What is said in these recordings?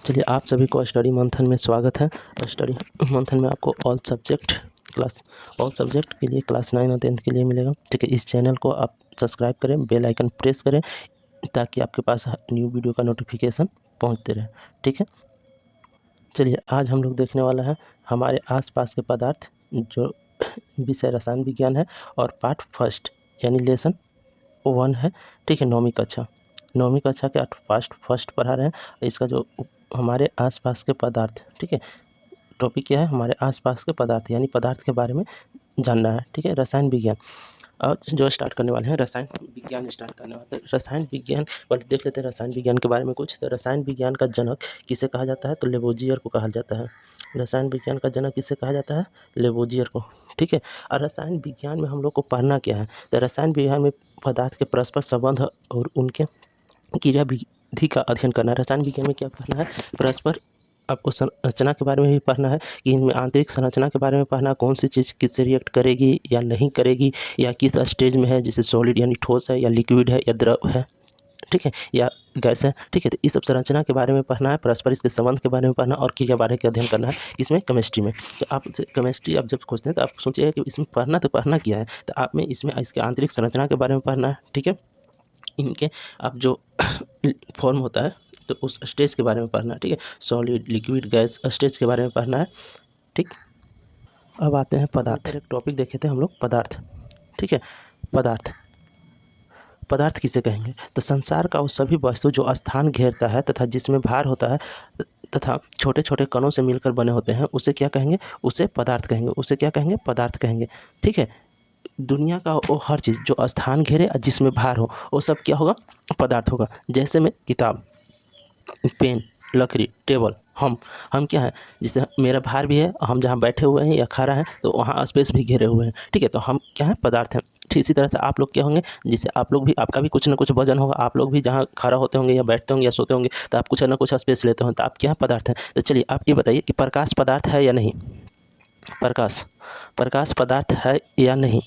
चलिए आप सभी को स्टडी मंथन में स्वागत है। स्टडी मंथन में आपको ऑल सब्जेक्ट के लिए क्लास 9 और 10 के लिए मिलेगा। ठीक है, इस चैनल को आप सब्सक्राइब करें, बेल आइकन प्रेस करें ताकि आपके पास न्यू वीडियो का नोटिफिकेशन पहुंचते रहे। ठीक है, चलिए आज हम लोग देखने वाला है हमारे आसपास के पदार्थ, जो विषय रसायन विज्ञान है और पार्ट फर्स्ट यानी लेसन 1 है। ठीक है, 9वीं कक्षा के फर्स्ट पढ़ा रहे हैं। इसका जो हमारे आसपास के पदार्थ, ठीक है, टॉपिक क्या है, हमारे आसपास के पदार्थ यानी पदार्थ के बारे में जानना है। ठीक है, रसायन विज्ञान और जो स्टार्ट करने वाले हैं रसायन विज्ञान स्टार्ट करने वाले हैं। रसायन विज्ञान पहले देख लेते हैं रसायन विज्ञान के बारे में कुछ। तो रसायन विज्ञान का जनक किसे कहा जाता है, तो लेवोजियर को कहा जाता है। रसायन विज्ञान का जनक किसे कहा जाता है, लेवोजियर को। ठीक है, और रसायन विज्ञान में हम लोग को पढ़ना क्या है, तो रसायन विज्ञान में पदार्थ के परस्पर संबंध और उनके क्रिया विधि का अध्ययन करना है। रसायन विज्ञान में क्या पढ़ना है, परस्पर आपको संरचना के बारे में भी पढ़ना है कि इनमें आंतरिक संरचना के बारे में पढ़ना, कौन सी चीज़ किससे रिएक्ट करेगी या नहीं करेगी, या किस स्टेज में है, जैसे सॉलिड यानी ठोस है या लिक्विड है या द्रव है, ठीक है, या गैस है। ठीक है, तो इस सब संरचना के बारे में पढ़ना है, परस्पर इसके संबंध के बारे में पढ़ना और क्रिया बारे के अध्ययन करना है। इसमें केमिस्ट्री में तो आप केमिस्ट्री आप जब खोजते हैं तो आप सोचिए कि इसमें पढ़ना क्या है, तो आप में इसमें इसके आंतरिक संरचना के बारे में पढ़ना है। ठीक है, इनके आप जो फॉर्म होता है तो उस स्टेज के बारे में पढ़ना है। ठीक है, सॉलिड लिक्विड गैस स्टेज के बारे में पढ़ना है। ठीक, अब आते हैं पदार्थ। एक टॉपिक देखे थे हम लोग, पदार्थ। ठीक है, पदार्थ किसे कहेंगे, तो संसार का वो सभी वस्तु जो स्थान घेरता है तथा जिसमें भार होता है तथा छोटे छोटे कणों से मिलकर बने होते हैं, उसे क्या कहेंगे, उसे पदार्थ कहेंगे। उसे क्या कहेंगे, पदार्थ कहेंगे। ठीक है, दुनिया का वो हर चीज़ जो स्थान घेरे और जिसमें भार हो वो सब क्या होगा, पदार्थ होगा। जैसे में किताब, पेन, लकड़ी, टेबल, हम क्या है, जैसे मेरा भार भी है, हम जहाँ बैठे हुए हैं या खड़ा हैं तो वहाँ स्पेस भी घेरे हुए हैं। ठीक है, तो हम क्या है, पदार्थ हैं। ठीक इसी तरह से आप लोग क्या होंगे, जैसे आप लोग भी, आपका भी कुछ ना कुछ वजन होगा, आप लोग भी जहाँ खड़ा होते होंगे या बैठते होंगे या सोते होंगे तो आप कुछ ना कुछ स्पेस लेते होंगे, तो आप क्या पदार्थ हैं। तो चलिए आप ये बताइए कि प्रकाश पदार्थ है या नहीं, प्रकाश पदार्थ है या नहीं।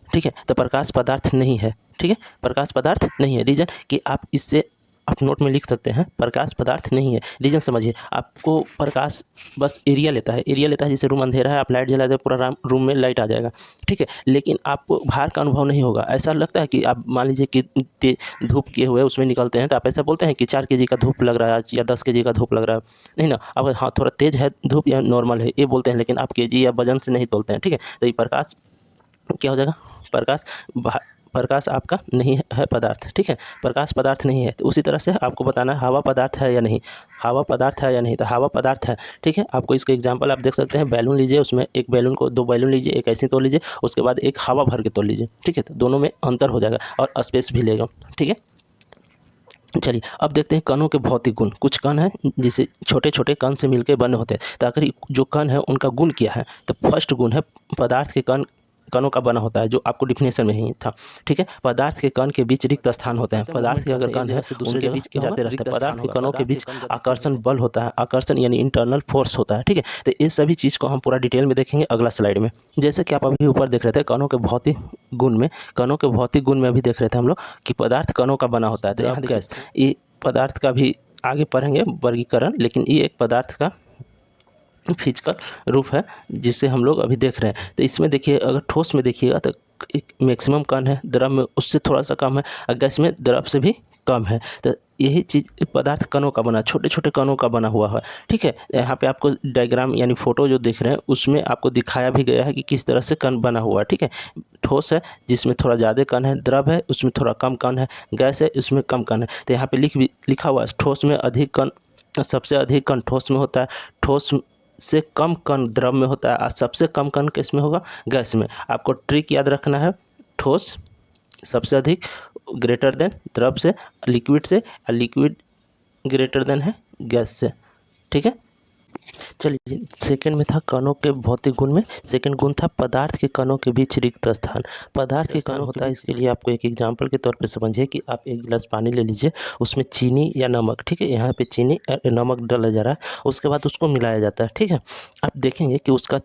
ठीक है, तो प्रकाश पदार्थ नहीं है। ठीक है, प्रकाश पदार्थ नहीं है। रीजन कि आप इससे आप नोट में लिख सकते हैं, प्रकाश पदार्थ नहीं है। रीजन समझिए, आपको प्रकाश बस एरिया लेता है, जैसे रूम अंधेरा है, आप लाइट जला दे पूरा रूम में लाइट आ जाएगा। ठीक है, लेकिन आपको भार का अनुभव नहीं होगा। ऐसा लगता है कि आप मान लीजिए कि धूप किए हुए उसमें निकलते हैं तो आप ऐसा बोलते हैं कि 4 kg का धूप लग रहा है या 10 kg का धूप लग रहा है, नहीं ना। अब हाँ थोड़ा तेज़ है धूप या नॉर्मल है ये बोलते हैं, लेकिन आप केजी या वजन से नहीं तोलते हैं। ठीक है, तो ये प्रकाश क्या हो जाएगा, प्रकाश प्रकाश आपका नहीं है पदार्थ। ठीक है, प्रकाश पदार्थ नहीं है। तो उसी तरह से आपको बताना है हवा पदार्थ है या नहीं, हवा पदार्थ है या नहीं, तो हवा पदार्थ है। ठीक है, आपको इसका एग्जांपल आप देख सकते हैं, बैलून लीजिए, उसमें एक बैलून को 2 बैलून लीजिए, एक ऐसे तोड़ लीजिए, उसके बाद एक हवा भर के तोड़ लीजिए। ठीक है, तो दोनों में अंतर हो जाएगा और स्पेस भी लेगा। ठीक है, चलिए अब देखते हैं कणों के भौतिक गुण। कुछ कण हैं जिसे छोटे छोटे कण से मिलकर बने होते हैं, तो आखिर जो कण है उनका गुण क्या है, तो फर्स्ट गुण है पदार्थ के कणों का बना होता है, जो आपको डिफिनेशन में ही था। ठीक है, पदार्थ के कण के बीच रिक्त स्थान होते हैं। पदार्थ के अगर कण है दूसरे के बीच जाते रहते हैं। पदार्थ के कणों के बीच आकर्षण बल होता है, आकर्षण यानी इंटरनल फोर्स होता है। ठीक है, तो इस सभी चीज़ को हम पूरा डिटेल में देखेंगे अगला स्लाइड में। जैसे कि आप अभी ऊपर देख रहे थे कणों के भौतिक गुण में अभी देख रहे थे हम लोग कि पदार्थ कणों का बना होता है। तो यहाँ देखिए ये पदार्थ का भी आगे पढ़ेंगे वर्गीकरण, लेकिन ये एक पदार्थ का फिजिकल रूप है जिसे हम लोग अभी देख रहे हैं। तो इसमें देखिए, अगर ठोस में देखिएगा तो एक मैक्सिमम कण है, द्रव में उससे थोड़ा सा कम है, और गैस में द्रव से भी कम है। तो यही चीज़ पदार्थ कणों का बना, छोटे छोटे कणों का बना हुआ है। ठीक है, यहाँ पे आपको डायग्राम यानी फोटो जो देख रहे हैं उसमें आपको दिखाया भी गया है कि किस तरह से कण बना हुआ है। ठीक है, ठोस है जिसमें थोड़ा ज़्यादा कण है, द्रव है उसमें थोड़ा कम कण है, गैस है उसमें कम कण है। तो यहाँ पे लिखा हुआ है ठोस में अधिक कण, सबसे अधिक कण ठोस में होता है, ठोस से कम कण द्रव में होता है और सबसे कम कण किस में होगा, गैस में। आपको ट्रिक याद रखना है, ठोस सबसे अधिक ग्रेटर देन द्रव से, लिक्विड से, और लिक्विड ग्रेटर देन है गैस से। ठीक है, चलिए सेकंड में था कणों के भौतिक गुण में, सेकंड गुण था पदार्थ के कणों के बीच रिक्त स्थान। पदार्थ के कण होता है, इसके लिए आपको एक एग्जांपल के तौर पे समझिए कि आप एक गिलास पानी ले लीजिए, उसमें चीनी या नमक, ठीक है, यहाँ पे चीनी नमक डाला जा रहा है, उसके बाद उसको मिलाया जाता है। ठीक है, आप देखेंगे कि उसका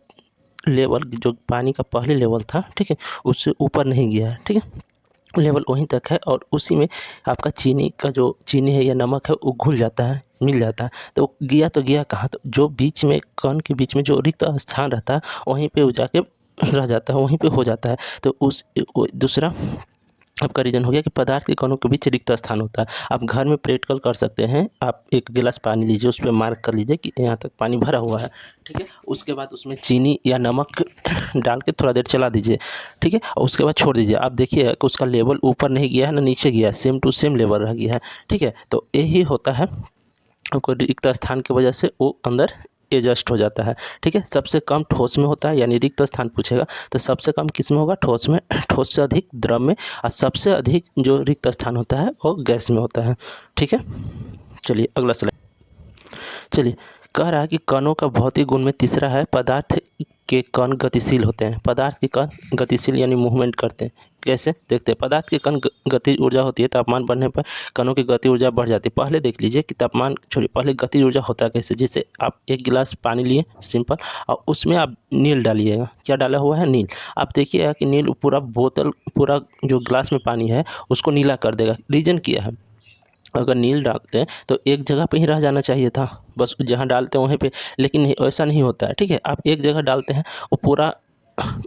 लेवल जो पानी का पहले लेवल था, ठीक है, उससे ऊपर नहीं गया है। ठीक है, लेवल वहीं तक है और उसी में आपका चीनी का जो चीनी है या नमक है वो घुल जाता है, मिल जाता है। तो गया तो गया कहाँ, तो जो बीच में कण के बीच में जो रिक्त स्थान रहता है वहीं पे वो जाके रह जाता है, वहीं पे हो जाता है। तो दूसरा आपका रीज़न हो गया कि पदार्थ के कणों के बीच रिक्त स्थान होता है। आप घर में प्रैक्टिकल कर सकते हैं। आप एक गिलास पानी लीजिए, उस पे मार्क कर लीजिए कि यहाँ तक पानी भरा हुआ है, ठीक है। उसके बाद उसमें चीनी या नमक डाल के थोड़ा देर चला दीजिए, ठीक है। और उसके बाद छोड़ दीजिए। आप देखिए कि उसका लेवल ऊपर नहीं गया है ना नीचे गया है, सेम टू सेम लेवल रह गया है, ठीक है। तो यही होता है, आपको रिक्त स्थान की वजह से वो अंदर एडजस्ट हो जाता है, ठीक है। सबसे कम ठोस में होता है, यानी रिक्त स्थान पूछेगा तो सबसे कम किस में होगा, ठोस में। ठोस से अधिक द्रव में, और सबसे अधिक जो रिक्त स्थान होता है वो गैस में होता है, ठीक है। चलिए अगला स्लाइड। चलिए, कह रहा है कि कणों का भौतिक गुण में तीसरा है, पदार्थ के कण गतिशील होते हैं। पदार्थ के कण गतिशील यानी मूवमेंट करते हैं। कैसे देखते हैं, पदार्थ के कण गति ऊर्जा होती है, तापमान बढ़ने पर कणों की गति ऊर्जा बढ़ जाती है। पहले देख लीजिए कि तापमान छोड़िए, पहले गति ऊर्जा होता है कैसे। जैसे आप एक गिलास पानी लिए सिंपल, और उसमें आप नील डालिएगा। क्या डाला हुआ है, नील। आप देखिएगा कि नील पूरा बोतल, पूरा जो गिलास में पानी है उसको नीला कर देगा। रीजन क्या है, अगर नील डालते हैं तो एक जगह पे ही रह जाना चाहिए था, बस जहाँ डालते हैं वहीं पे, लेकिन वैसा नहीं होता है, ठीक है। आप एक जगह डालते हैं वो पूरा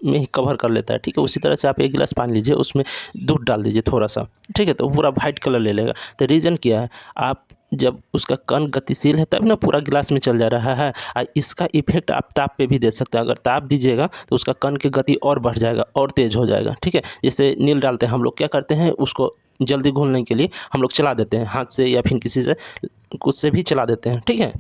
में ही कवर कर लेता है, ठीक है। उसी तरह से आप एक गिलास पानी लीजिए, उसमें दूध डाल दीजिए थोड़ा सा, ठीक है, तो पूरा वाइट कलर ले लेगा। तो रीज़न क्या है, आप जब उसका कण गतिशील है तब ना पूरा गिलास में चल जा रहा है। और इसका इफेक्ट आप ताप पे भी दे सकते हैं। अगर ताप दीजिएगा तो उसका कण की गति और बढ़ जाएगा और तेज़ हो जाएगा, ठीक है। जैसे नील डालते हैं हम लोग, क्या करते हैं, उसको जल्दी घोलने के लिए हम लोग चला देते हैं हाथ से या फिर किसी से, कुछ से भी चला देते हैं, ठीक है।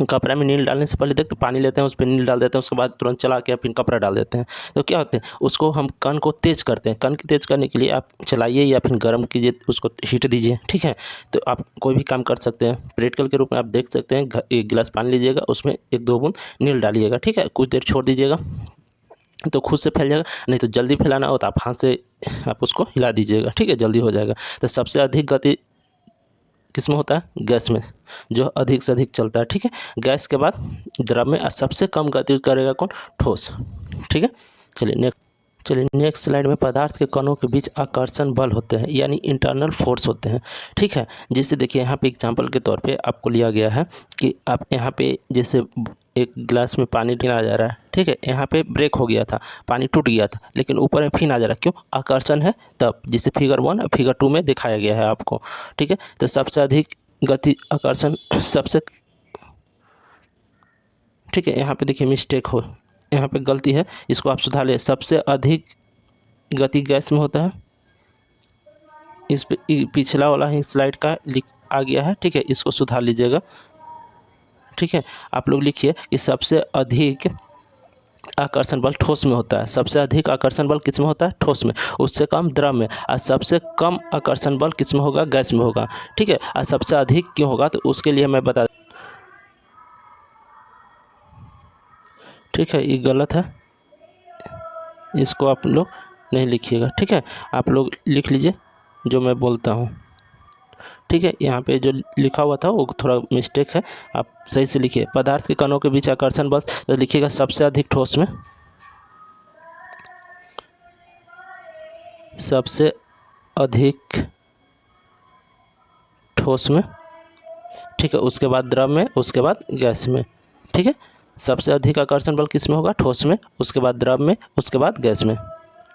कपड़ा में नील डालने से पहले देख तो पानी लेते हैं, उस पर नील डाल देते हैं, उसके बाद तुरंत चला के फिर कपड़ा डाल देते हैं। तो क्या होते हैं, उसको हम कण को तेज़ करते हैं। कण को तेज़ करने के लिए आप चलाइए या फिर गर्म कीजिए, उसको हीट दीजिए, ठीक है। तो आप कोई भी काम कर सकते हैं। प्रैक्टिकल के रूप में आप देख सकते हैं, एक गिलास पानी लीजिएगा, उसमें 1-2 बूंद नील डालिएगा, ठीक है। कुछ देर छोड़ दीजिएगा तो खुद से फैल जाएगा। नहीं तो जल्दी फैलाना हो तो आप हाथ से आप उसको हिला दीजिएगा, ठीक है, जल्दी हो जाएगा। तो सबसे अधिक गति किस में होता है, गैस में, जो अधिक से अधिक चलता है, ठीक है। गैस के बाद द्रव में, और सबसे कम गति करेगा कौन, ठोस, ठीक है। चलिए नेक्स्ट स्लाइड में, पदार्थ के कणों के बीच आकर्षण बल होते हैं, यानी इंटरनल फोर्स होते हैं, ठीक है। जैसे देखिए यहाँ पे एग्जांपल के तौर पे आपको लिया गया है कि आप यहाँ पे जैसे एक गिलास में पानी गिरा जा रहा है, ठीक है। यहाँ पे ब्रेक हो गया था, पानी टूट गया था, लेकिन ऊपर में फिर आ जा रहा है, क्यों, आकर्षण है तब। जिसे फिगर 1 और फिगर 2 में दिखाया गया है आपको, ठीक है। तो सबसे अधिक गति आकर्षण सबसे, ठीक है। यहाँ पे देखिए मिस्टेक हो, यहाँ पे गलती है, इसको आप सुधार ले। सबसे अधिक गति गैस में होता है। इस पे पिछला वाला ही स्लाइड का लिख आ गया है, ठीक है, इसको सुधार लीजिएगा, ठीक है। आप लोग लिखिए कि सबसे अधिक आकर्षण बल ठोस में होता है। सबसे अधिक आकर्षण बल किस में होता है, ठोस में। उससे कम द्रव में। और सबसे कम आकर्षण बल किस में होगा, गैस में होगा, ठीक है। और सबसे अधिक क्यों होगा, तो उसके लिए मैं बता, ठीक है, ये गलत है, इसको आप लोग नहीं लिखिएगा, ठीक है। आप लोग लिख लीजिए जो मैं बोलता हूँ, ठीक है। यहाँ पे जो लिखा हुआ था वो थोड़ा मिस्टेक है, आप सही से लिखिए। पदार्थ के कणों के बीच आकर्षण बल, तो लिखिएगा सबसे अधिक ठोस में, सबसे अधिक ठोस में, ठीक है। उसके बाद द्रव में, उसके बाद गैस में, ठीक है। सबसे अधिक आकर्षण बल किस में होगा, ठोस में, उसके बाद द्रव में, उसके बाद गैस में,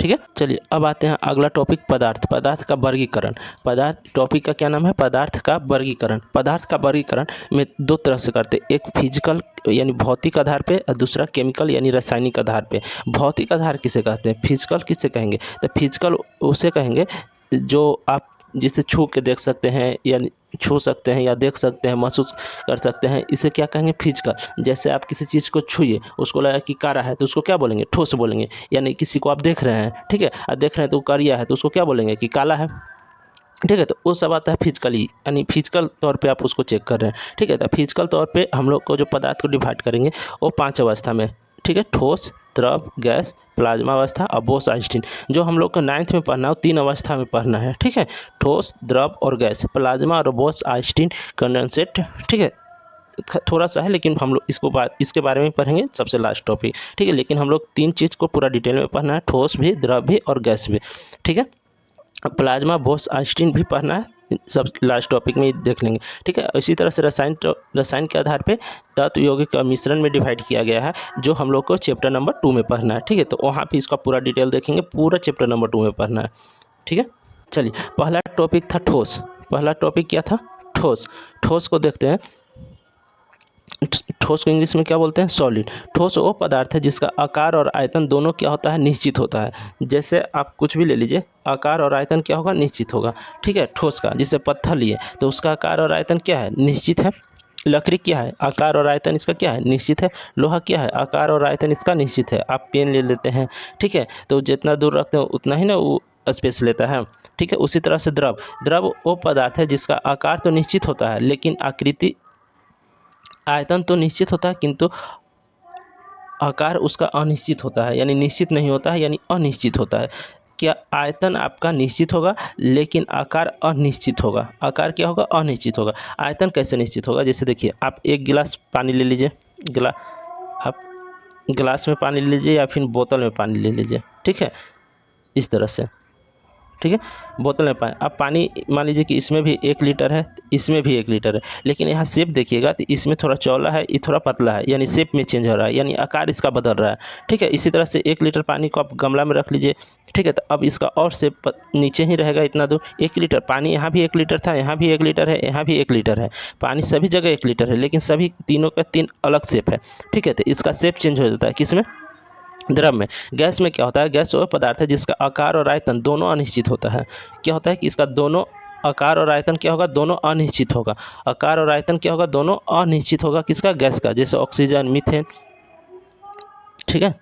ठीक है। चलिए अब आते हैं अगला टॉपिक, पदार्थ। पदार्थ का वर्गीकरण। पदार्थ टॉपिक का क्या नाम है, पदार्थ का वर्गीकरण। पदार्थ का वर्गीकरण में 2 तरह से करते हैं, एक फिजिकल यानी भौतिक आधार पे, और दूसरा केमिकल यानी रासायनिक आधार पे। भौतिक आधार किसे कहते हैं, फिजिकल किसे कहेंगे, तो फिजिकल उसे कहेंगे जो आप जिसे छू के देख सकते हैं, या छू सकते हैं, या देख सकते हैं, महसूस कर सकते हैं, इसे क्या कहेंगे, फिजिकल। जैसे आप किसी चीज़ को छूइए, उसको लगा कि कारा है तो उसको क्या बोलेंगे, ठोस बोलेंगे। यानी किसी को आप देख रहे हैं, ठीक है, और देख रहे हैं तो करिया है तो उसको क्या बोलेंगे कि काला है, ठीक है। तो वो सब आता है फिजिकली, यानी फिजिकल तौर पे आप उसको चेक कर रहे हैं, ठीक है। तो फिजिकल तौर पे हम लोग को जो पदार्थ को डिवाइड करेंगे वो 5 अवस्था में, ठीक है। ठोस, द्रव, गैस, प्लाज्मा अवस्था और बोस आइंस्टीन। जो हम लोग को 9th में पढ़ना हो, 3 अवस्था में पढ़ना है, ठीक है। ठोस, द्रव और गैस, प्लाज्मा और बोस आइंस्टीन कंडेंसेट, ठीक है। थोड़ा सा है लेकिन हम लोग इसके बारे में पढ़ेंगे सबसे लास्ट टॉपिक, ठीक है। लेकिन हम लोग 3 चीज़ को पूरा डिटेल में पढ़ना है, ठोस भी, द्रव भी और गैस भी, ठीक है। प्लाज्मा बोस आइंस्टीन भी पढ़ना है, सब लास्ट टॉपिक में ही देख लेंगे, ठीक है। इसी तरह से रसायन के आधार पे तत्व यौगिक का मिश्रण में डिवाइड किया गया है, जो हम लोग को चैप्टर नंबर 2 में पढ़ना है, ठीक है। तो वहाँ पे इसका पूरा डिटेल देखेंगे, पूरा चैप्टर नंबर 2 में पढ़ना है, ठीक है। चलिए, पहला टॉपिक था ठोस। पहला टॉपिक क्या था? ठोस। ठोस को देखते हैं। ठोस को इंग्लिश में क्या बोलते हैं? सॉलिड। ठोस वो पदार्थ है जिसका आकार और आयतन दोनों क्या होता है? निश्चित होता है। जैसे आप कुछ भी ले लीजिए, आकार और आयतन क्या होगा? निश्चित होगा, ठीक है। ठोस का, जैसे पत्थर लिए तो उसका आकार और आयतन क्या है? निश्चित है। लकड़ी क्या है? आकार और आयतन इसका क्या है? निश्चित है। लोहा क्या है? आकार और आयतन इसका निश्चित है। आप पेन ले लेते हैं, ठीक है, तो जितना दूर रखते हैं उतना ही ना वो स्पेस लेता है, ठीक है। उसी तरह से द्रव। द्रव वो पदार्थ है जिसका आकार तो निश्चित होता है, लेकिन आकृति, आयतन तो निश्चित होता है, किंतु आकार उसका अनिश्चित होता है, यानी निश्चित नहीं होता है, यानी अनिश्चित होता है। क्या आयतन आपका निश्चित होगा लेकिन आकार अनिश्चित होगा? आकार क्या होगा? अनिश्चित होगा। आयतन कैसे निश्चित होगा? जैसे देखिए, आप एक गिलास पानी ले लीजिए, आप गिलास में पानी ले लीजिए या फिर बोतल में पानी ले लीजिए, ठीक है, इस तरह से, ठीक है। बोतल में पानी, अब पानी मान लीजिए कि इसमें भी 1 लीटर है, इसमें भी 1 लीटर है, लेकिन यहाँ शेप देखिएगा तो इसमें थोड़ा चौड़ा है, ये थोड़ा पतला है, यानी शेप में चेंज हो रहा है, यानी आकार इसका बदल रहा है, ठीक है। इसी तरह से 1 लीटर पानी को आप गमला में रख लीजिए, ठीक है, तो अब इसका और शेप नीचे ही रहेगा इतना दूर। 1 लीटर पानी, यहाँ भी 1 लीटर था, यहाँ भी 1 लीटर है, यहाँ भी 1 लीटर है, पानी सभी जगह 1 लीटर है, लेकिन सभी तीनों का 3 अलग शेप है, ठीक है। तो इसका शेप चेंज हो जाता है, किसमें? द्रव में। गैस में क्या होता है? गैस वो पदार्थ है जिसका आकार और आयतन दोनों अनिश्चित होता है। क्या होता है कि इसका दोनों आकार और आयतन क्या होगा? दोनों अनिश्चित होगा। आकार और आयतन क्या होगा? दोनों अनिश्चित होगा। किसका? गैस का, जैसे ऑक्सीजन, मीथेन, ठीक है।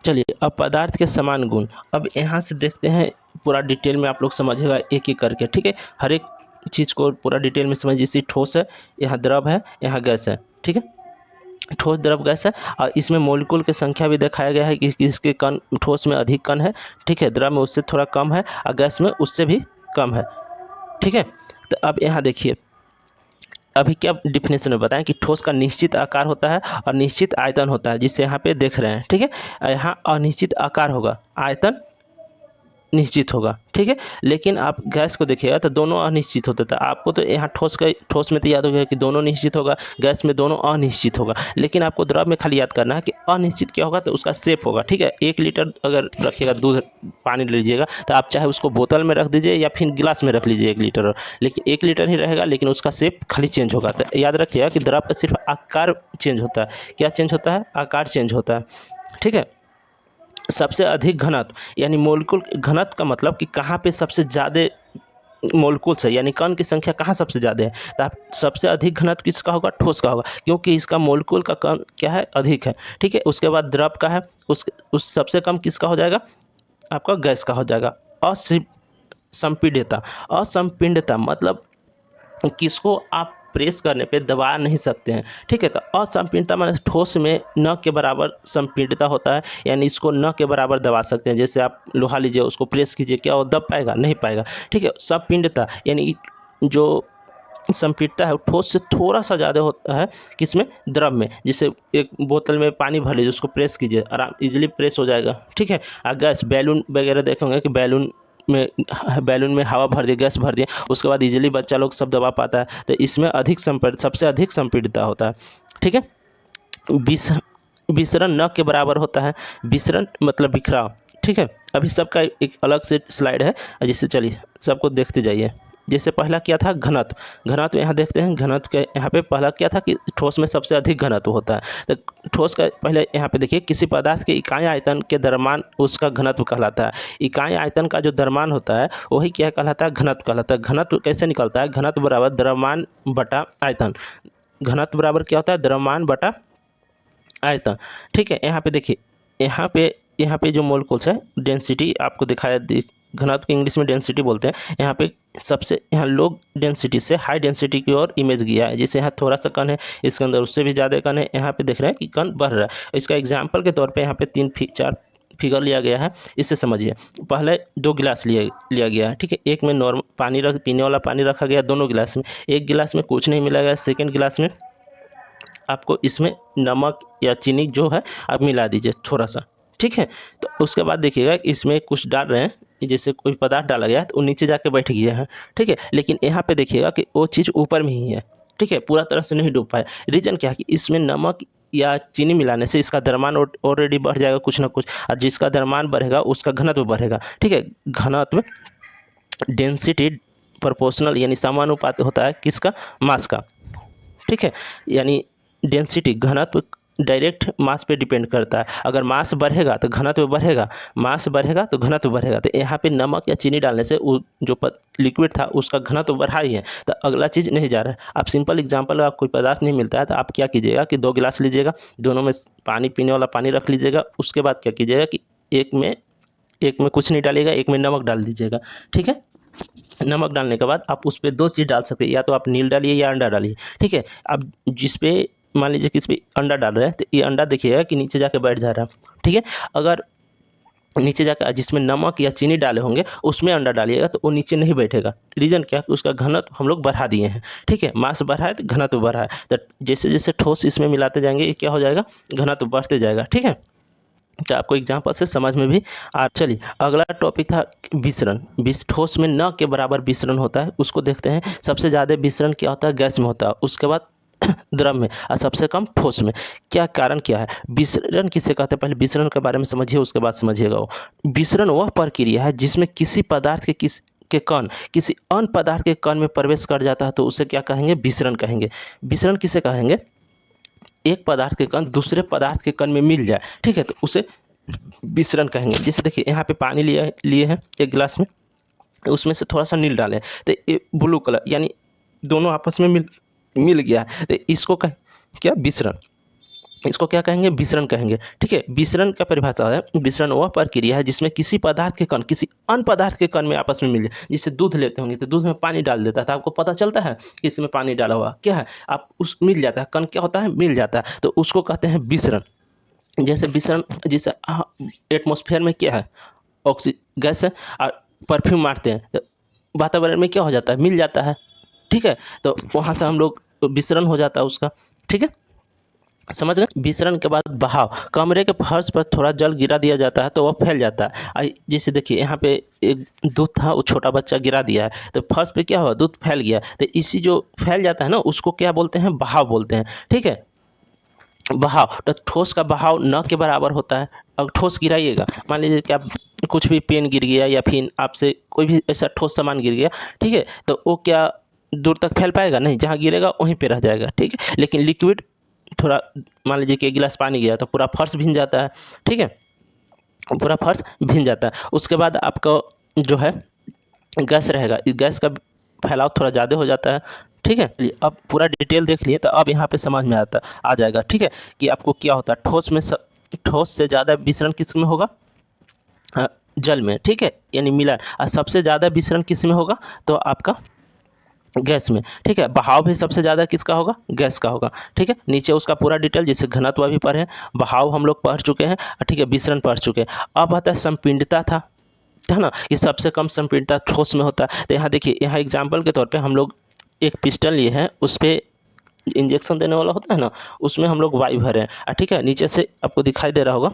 चलिए, अब पदार्थ के समान गुण, अब यहाँ से देखते हैं, पूरा डिटेल में आप लोग समझिएगा एक एक करके, ठीक है। हर एक चीज़ को पूरा डिटेल में समझिए। जैसे ठोस है, यहाँ द्रव है, यहाँ गैस है, ठीक है। ठोस, द्रव, गैस है, और इसमें मॉलिक्यूल की संख्या भी दिखाया गया है कि इसके कण, ठोस में अधिक कण है, ठीक है, द्रव में उससे थोड़ा कम है, और गैस में उससे भी कम है, ठीक है। तो अब यहाँ देखिए, अभी क्या डिफिनेशन में बताएं कि ठोस का निश्चित आकार होता है और निश्चित आयतन होता है, जिससे यहाँ पे देख रहे हैं, ठीक है। यहाँ अनिश्चित आकार होगा, आयतन निश्चित होगा, ठीक है। लेकिन आप गैस को देखिएगा तो दोनों अनिश्चित होते थे। आपको तो यहाँ ठोस में तो याद हो गया कि दोनों निश्चित होगा, गैस में दोनों अनिश्चित होगा, लेकिन आपको द्रव में खाली याद करना है कि अनिश्चित क्या होगा, तो उसका शेप होगा, ठीक है। 1 लीटर अगर रखिएगा दूध, पानी लीजिएगा, तो आप चाहे उसको बोतल में रख दीजिए या फिर गिलास में रख लीजिए 1 लीटर, लेकिन 1 लीटर ही रहेगा, लेकिन उसका शेप खाली चेंज होगा। तो याद रखिएगा कि द्रव का सिर्फ आकार चेंज होता है। क्या चेंज होता है? आकार चेंज होता है, ठीक है। सबसे अधिक घनत्व, यानी मोलिकुल घनत्व का मतलब कि कहाँ पे सबसे ज़्यादा मोलिकुल्स है, यानी कण की संख्या कहाँ सबसे ज़्यादा है, तो आप सबसे अधिक घनत्व किसका होगा? ठोस का होगा, क्योंकि इसका मोलिकुल का कण क्या है? अधिक है, ठीक है। उसके बाद द्रव का है, उस सबसे कम किसका हो जाएगा? आपका गैस का हो जाएगा। असंपीड्यता, असंपीड्यता मतलब किसको आप प्रेस करने पे दबा नहीं सकते हैं, ठीक है। तो असंपीड्यता माने ठोस में न के बराबर संपीड्यता होता है, यानी इसको न के बराबर दबा सकते हैं। जैसे आप लोहा लीजिए, उसको प्रेस कीजिए, क्या वो दब पाएगा? नहीं पाएगा, ठीक है। संपीड्यता यानी जो संपीड़ता है वो ठोस से थोड़ा सा ज़्यादा होता है, किसमें? द्रव में। जैसे एक बोतल में पानी भर लीजिए, उसको प्रेस कीजिए, आराम इजीली प्रेस हो जाएगा, ठीक है। गैस, बैलून वगैरह देखेंगे कि बैलून में हवा भर दिया, गैस भर दिया, उसके बाद इजीली बच्चा लोग सब दबा पाता है। तो इसमें सबसे अधिक संपीड़िता होता है, ठीक है। विसरण न के बराबर होता है। विसरण मतलब बिखराव, ठीक है। अभी सबका एक अलग से स्लाइड है, जिससे चलिए सबको देखते जाइए। जैसे पहला क्या था? घनत्व। घनत्व यहाँ देखते हैं, घनत्व के यहाँ पे पहला क्या था कि ठोस में सबसे अधिक घनत्व होता है। तो ठोस का पहले यहाँ पे देखिए, किसी पदार्थ के इकाई आयतन के द्रव्यमान उसका घनत्व कहलाता है। इकाई आयतन का जो द्रव्यमान होता है वही क्या कहलाता है? घनत्व कहलाता है। घनत्व कैसे निकलता है? घनत्व बराबर द्रव्यमान बटा आयतन। घनत्व बराबर क्या होता है? द्रव्यमान बटा आयतन, ठीक है। यहाँ पे देखिए, यहाँ पे जो मोलिकुल्स है, डेंसिटी आपको दिखाया, घनत्व को इंग्लिश में डेंसिटी बोलते हैं। यहाँ पे सबसे यहाँ लो डेंसिटी से हाई डेंसिटी की ओर इमेज गया है। जैसे यहाँ थोड़ा सा कण है, इसके अंदर उससे भी ज़्यादा कण है। यहाँ पे देख रहे हैं कि कण बढ़ रहा है। इसका एग्जाम्पल के तौर पे यहाँ पे 4 फिगर लिया गया है, इससे समझिए। पहले 2 गिलास लिया गया है, ठीक है। एक में नॉर्मल पानी पीने वाला पानी रखा गया दोनों गिलास में। एक गिलास में कुछ नहीं मिला गया, सेकेंड गिलास में आपको इसमें नमक या चीनी जो है आप मिला दीजिए थोड़ा सा, ठीक है। तो उसके बाद देखिएगा इसमें कुछ डाल रहे हैं, जैसे कोई पदार्थ डाला गया है तो वो नीचे जाके बैठ गया है, ठीक है। लेकिन यहाँ पे देखिएगा कि वो चीज़ ऊपर में ही है, ठीक है, पूरा तरह से नहीं डूब पाए। रीज़न क्या है कि इसमें नमक या चीनी मिलाने से इसका द्रव्यमान ऑलरेडी बढ़ जाएगा कुछ ना कुछ, और जिसका द्रव्यमान बढ़ेगा उसका घनत्व बढ़ेगा, ठीक है। घनत्व डेंसिटी प्रोपोर्शनल यानी समानुपाती होता है किसका, मास का, ठीक है। यानी डेंसिटी घनत्व डायरेक्ट मास पे डिपेंड करता है। अगर मास बढ़ेगा तो घनत्व बढ़ेगा, मास बढ़ेगा तो घनत्व बढ़ेगा। तो यहाँ पे नमक या चीनी डालने से वो जो लिक्विड था उसका घनत्व बढ़ा ही है, तो अगला चीज़ नहीं जा रहा है। आप सिंपल एग्जांपल, आप कोई पदार्थ नहीं मिलता है तो आप क्या कीजिएगा कि 2 गिलास लीजिएगा, दोनों में पानी पीने वाला पानी रख लीजिएगा। उसके बाद क्या कीजिएगा कि एक में कुछ नहीं डालिएगा, एक में नमक डाल दीजिएगा, ठीक है। नमक डालने के बाद आप उस पर 2 चीज़ डाल सकते हैं, या तो आप नील डालिए या अंडा डालिए, ठीक है। अब जिस पे मान लीजिए कि इस पे अंडा डाल रहे हैं तो ये अंडा देखिएगा कि नीचे जाके बैठ जा रहा है, ठीक है। अगर नीचे जाकर जिसमें नमक या चीनी डाले होंगे उसमें अंडा डालिएगा तो वो नीचे नहीं बैठेगा। रीज़न क्या है कि उसका घनत्व हम लोग बढ़ा दिए हैं, ठीक है। मास बढ़ा है तो घनत्व बढ़ा है, तो जैसे जैसे ठोस इसमें मिलाते जाएंगे ये क्या हो जाएगा, घनत्व बढ़ते जाएगा, ठीक है। तो आपको एग्जाम्पल से समझ में भी आ। चलिए अगला टॉपिक था विसरण। ठोस में न के बराबर विसरण होता है, उसको देखते हैं। सबसे ज़्यादा विसरण क्या होता है, गैस में होता है, उसके बाद द्रव में, और सबसे कम ठोस में। क्या कारण क्या है, विसरण किसे कहते हैं, पहले विसरण के बारे में समझिए, उसके बाद समझिएगा। वो विसरण वह प्रक्रिया है जिसमें किसी पदार्थ के कण किसी अन्य पदार्थ के कण में प्रवेश कर जाता है, तो उसे क्या कहेंगे, विसरण कहेंगे। विसरण किसे कहेंगे, एक पदार्थ के कण दूसरे पदार्थ के कण में मिल जाए, ठीक है, तो उसे विसरण कहेंगे। जैसे देखिए यहाँ पे पानी लिए हैं एक गिलास में, उसमें से थोड़ा सा नील डालें तो ये ब्लू कलर यानी दोनों आपस में मिल गया है, तो इसको क्या, विसरण। इसको क्या कहेंगे, विसरण कहेंगे, ठीक है। विसरण का परिभाषा है, विसरण वह प्रक्रिया है जिसमें किसी पदार्थ के कण किसी अन्य पदार्थ के कण में आपस में मिल जाए। जैसे दूध लेते होंगे तो दूध में पानी डाल देता है तो आपको पता चलता है कि इसमें पानी डाला हुआ क्या है, आप उस मिल जाता है, कण क्या होता है, मिल जाता है, तो उसको कहते हैं विसरण। जैसे विसरण, जैसे एटमॉस्फेयर में क्या है, ऑक्सीजन गैस है, और परफ्यूम मारते हैं तो वातावरण में क्या हो जाता है, मिल जाता है, ठीक है। तो वहाँ से हम लोग विसरण हो जाता है उसका, ठीक है, समझ गए। विसरण के बाद बहाव, कमरे के फर्श पर थोड़ा जल गिरा दिया जाता है तो वह फैल जाता है। जैसे देखिए यहाँ पे एक दूध था, वो छोटा बच्चा गिरा दिया है तो फर्श पे क्या हुआ, दूध फैल गया, तो इसी जो फैल जाता है ना उसको क्या बोलते हैं, बहाव बोलते हैं, ठीक है। बहाव, तो ठोस का बहाव न के बराबर होता है। अब ठोस गिराइएगा, मान लीजिए कि आप कुछ भी पेन गिर गया या फिर आपसे कोई भी ऐसा ठोस सामान गिर गया, ठीक है, तो वो क्या दूर तक फैल पाएगा, नहीं, जहाँ गिरेगा वहीं पे रह जाएगा, ठीक है। लेकिन लिक्विड थोड़ा, मान लीजिए कि एक गिलास पानी गया तो पूरा फर्श भींग जाता है, ठीक है, पूरा फर्श भींग जाता है। उसके बाद आपका जो है गैस रहेगा, इस गैस का फैलाव थोड़ा ज़्यादा हो जाता है, ठीक है। अब पूरा डिटेल देख लिए तो अब यहाँ पे समझ में आ जाएगा, ठीक है, कि आपको क्या होता है। ठोस से ज़्यादा विसरण किस में होगा, जल में, ठीक है, यानी मिला। और सबसे ज़्यादा विसरण किस में होगा, तो आपका गैस में, ठीक है। बहाव भी सबसे ज़्यादा किसका होगा, गैस का होगा, ठीक है। नीचे उसका पूरा डिटेल, जैसे घनत्व भी पढ़े, बहाव हम लोग पढ़ चुके हैं, ठीक है, विसरण पढ़ चुके हैं। अब आता है संपीड़ितता था, है ना, कि सबसे कम संपीड़ितता ठोस में होता है। तो यहाँ देखिए, यहाँ एग्जाम्पल के तौर पे हम लोग एक पिस्टन लिए हैं, उस पर इंजेक्शन देने वाला होता है ना, उसमें हम लोग वायु भरे हैं, ठीक है। नीचे से आपको दिखाई दे रहा होगा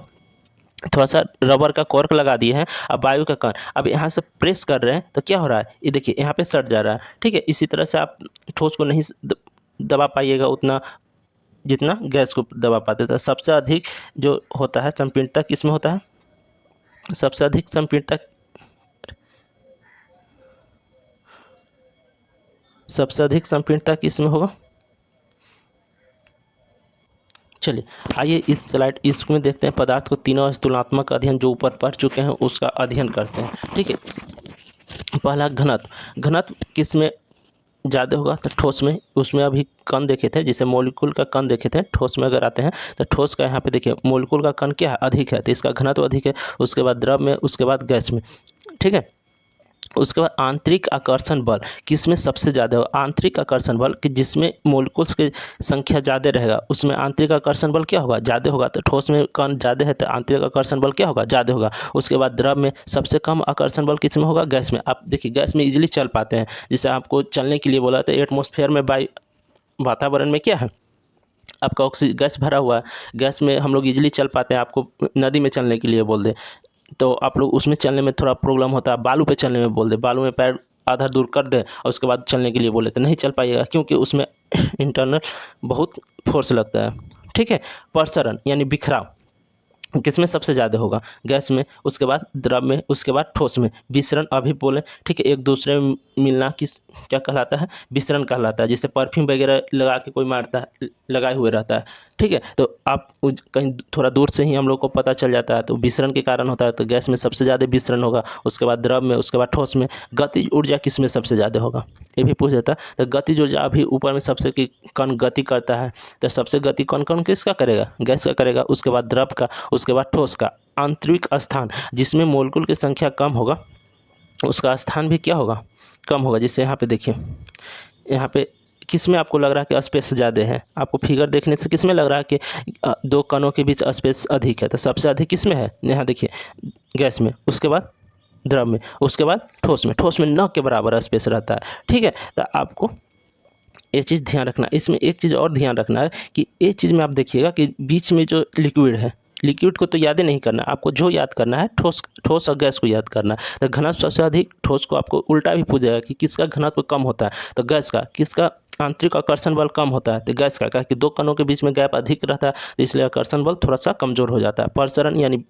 थोड़ा सा रबर का कॉर्क लगा दिए हैं, अब वायु का कण अब यहाँ से प्रेस कर रहे हैं तो क्या हो रहा है, ये देखिए यहाँ पे सट जा रहा है, ठीक है। इसी तरह से आप ठोस को नहीं दबा पाइएगा उतना जितना गैस को दबा पाते थे। सबसे अधिक जो होता है संपीड़ितता किस में होता है, सबसे अधिक संपीड़ितता किस में होगा। चलिए आइए इस स्लाइड इसमें देखते हैं, पदार्थ को तीनों तुलनात्मक अध्ययन जो ऊपर पढ़ चुके हैं उसका अध्ययन करते हैं, ठीक है। पहला घनत्व किस में ज़्यादा होगा, तो ठोस में। उसमें अभी कण देखे थे, जैसे मॉलिक्यूल का कण देखे थे, ठोस में अगर आते हैं तो ठोस का यहाँ पे देखिए मॉलिक्यूल का कण क्या है, अधिक है, तो इसका घनत्व अधिक है। उसके बाद द्रव में, उसके बाद गैस में, ठीक है। उसके बाद आंतरिक आकर्षण बल किस में सबसे ज़्यादा होगा, आंतरिक आकर्षण बल कि जिसमें मोलिकुल्स की संख्या ज़्यादा रहेगा उसमें आंतरिक आकर्षण बल क्या होगा, ज़्यादा होगा। तो ठोस में कण ज़्यादा है तो आंतरिक आकर्षण बल क्या होगा, ज़्यादा होगा। उसके बाद द्रव में सबसे कम आकर्षण बल किस में होगा, गैस में। आप देखिए गैस में इजीली चल पाते हैं, जैसे आपको चलने के लिए बोला तो एटमॉस्फेयर में वातावरण में क्या है, आपका ऑक्सीजन गैस भरा हुआ है, गैस में हम लोग इजीली चल पाते हैं। आपको नदी में चलने के लिए बोल दें तो आप लोग उसमें चलने में थोड़ा प्रॉब्लम होता है। बालू पे चलने में बोल दे, बालू में पैर आधा दूर कर दे और उसके बाद चलने के लिए बोले तो नहीं चल पाइएगा, क्योंकि उसमें इंटरनल बहुत फोर्स लगता है। ठीक है, प्रसरण यानी बिखराव किसमें सबसे ज़्यादा होगा? गैस में, उसके बाद द्रव में, उसके बाद ठोस में। विसरण अभी बोले, ठीक है, एक दूसरे में मिलना किस क्या कहलाता है? विसरण कहलाता है। जैसे परफ्यूम वगैरह लगा के कोई मारता है, लगाए हुए रहता है, ठीक है, तो आप कहीं थोड़ा दूर से ही हम लोग को पता चल जाता है, तो विसरण के कारण होता है। तो गैस में सबसे ज़्यादा विसरण होगा, उसके बाद द्रव में, उसके बाद ठोस में। गतिज ऊर्जा किस में सबसे ज़्यादा होगा? ये भी पूछ देता है। तो गतिज ऊर्जा अभी ऊपर में सबसे कि कौन गति करता है, तो सबसे गति कौन कौन किसका करेगा? गैस का करेगा, उसके बाद द्रव का, उसके बाद ठोस का। आंतरिक स्थान जिसमें मोलकुल की संख्या कम होगा, उसका स्थान भी क्या होगा? कम होगा। जिससे यहाँ पे देखिए, यहाँ पे किस में आपको लग रहा है कि स्पेस ज़्यादा है? आपको फिगर देखने से किस में लग रहा है कि दो कणों के बीच स्पेस अधिक है? तो सबसे अधिक किस में है? यहाँ देखिए, गैस में, उसके बाद द्रव में, उसके बाद ठोस में। ठोस में न के बराबर स्पेस रहता है। ठीक है, तो आपको ये चीज़ ध्यान रखना। इसमें एक चीज़ और ध्यान रखना है कि ये चीज़ में आप देखिएगा कि बीच में जो लिक्विड है, लिक्विड को तो याद ही नहीं करना, आपको जो याद करना है ठोस और गैस को याद करना है। तो घनत्व सबसे अधिक ठोस को आपको उल्टा भी पूछेगा कि किसका घनत्व कम होता है, तो गैस का। किसका आंतरिक आकर्षण बल कम होता है, तो गैस का। कि दो कणों के बीच में गैप अधिक रहता है, तो इसलिए आकर्षण बल थोड़ा सा कमजोर हो जाता है। प्रसरण यानी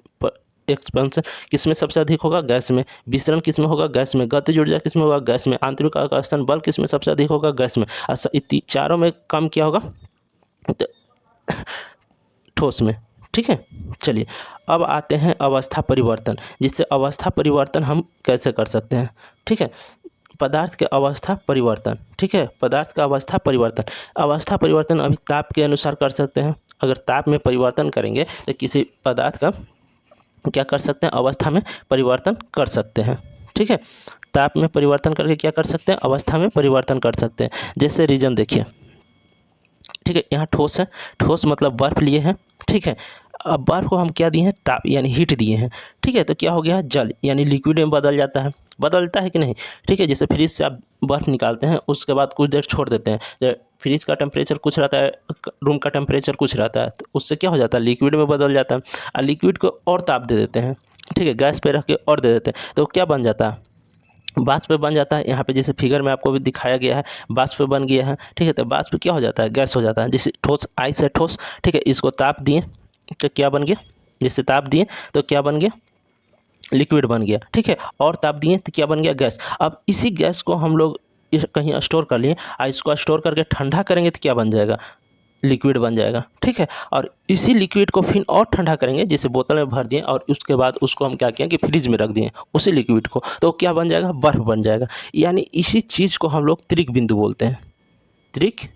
एक्सपेंशन किस में सबसे अधिक होगा? गैस में। विसरण किस में होगा? गैस में। गतिज ऊर्जा किस में होगा? गैस में। आंतरिक आकर्षण बल किस में सबसे अधिक होगा? गैस में। चारों में कम क्या होगा? तो ठोस में। ठीक है, चलिए अब आते हैं अवस्था परिवर्तन। जिससे अवस्था परिवर्तन हम कैसे कर सकते हैं? ठीक है, पदार्थ के अवस्था परिवर्तन। ठीक है, पदार्थ का अवस्था परिवर्तन। अवस्था परिवर्तन अभी ताप के अनुसार कर सकते हैं। अगर ताप में परिवर्तन करेंगे तो किसी पदार्थ का क्या कर सकते हैं? अवस्था में परिवर्तन कर सकते हैं। ठीक है, ताप में परिवर्तन करके क्या कर सकते हैं? अवस्था में परिवर्तन कर सकते हैं। जैसे रीजन देखिए, ठीक है, यहाँ ठोस है, ठोस मतलब बर्फ लिए हैं। ठीक है, अब बर्फ को हम क्या दिए हैं? ताप यानी हीट दिए हैं। ठीक है, तो क्या हो गया? जल यानी लिक्विड में बदल जाता है। बदलता है कि नहीं? ठीक है, जैसे फ्रिज से आप बर्फ़ निकालते हैं, उसके बाद कुछ देर छोड़ देते हैं, फ्रिज का टेम्परेचर कुछ रहता है, रूम का टेम्परेचर कुछ रहता है, तो उससे क्या हो जाता है? लिक्विड में बदल जाता है। और लिक्विड को और ताप दे देते हैं, ठीक है, गैस पे रख के और दे देते हैं, तो क्या बन जाता है? वाष्प बन जाता है। यहाँ पे जैसे फिगर में आपको भी दिखाया गया है, वाष्प बन गया है। ठीक है, तो वाष्प क्या हो जाता है? गैस हो जाता है। जैसे ठोस, आइस है ठोस, ठीक है, इसको ताप दिए तो क्या बन गया? जैसे ताप दिए तो क्या बन गया? लिक्विड बन गया। ठीक है, और ताप दिए तो क्या बन गया? गैस। अब इसी गैस को हम लोग कहीं स्टोर कर लिए और इसको स्टोर करके ठंडा करेंगे तो क्या बन जाएगा? लिक्विड बन जाएगा। ठीक है, और इसी लिक्विड को फिर और ठंडा करेंगे, जैसे बोतल में भर दिए और उसके बाद उसको हम क्या किए कि फ्रिज में रख दिए उसी लिक्विड को, तो क्या बन जाएगा? बर्फ बन जाएगा। यानी इसी चीज़ को हम लोग त्रिक बिंदु बोलते हैं। त्रिक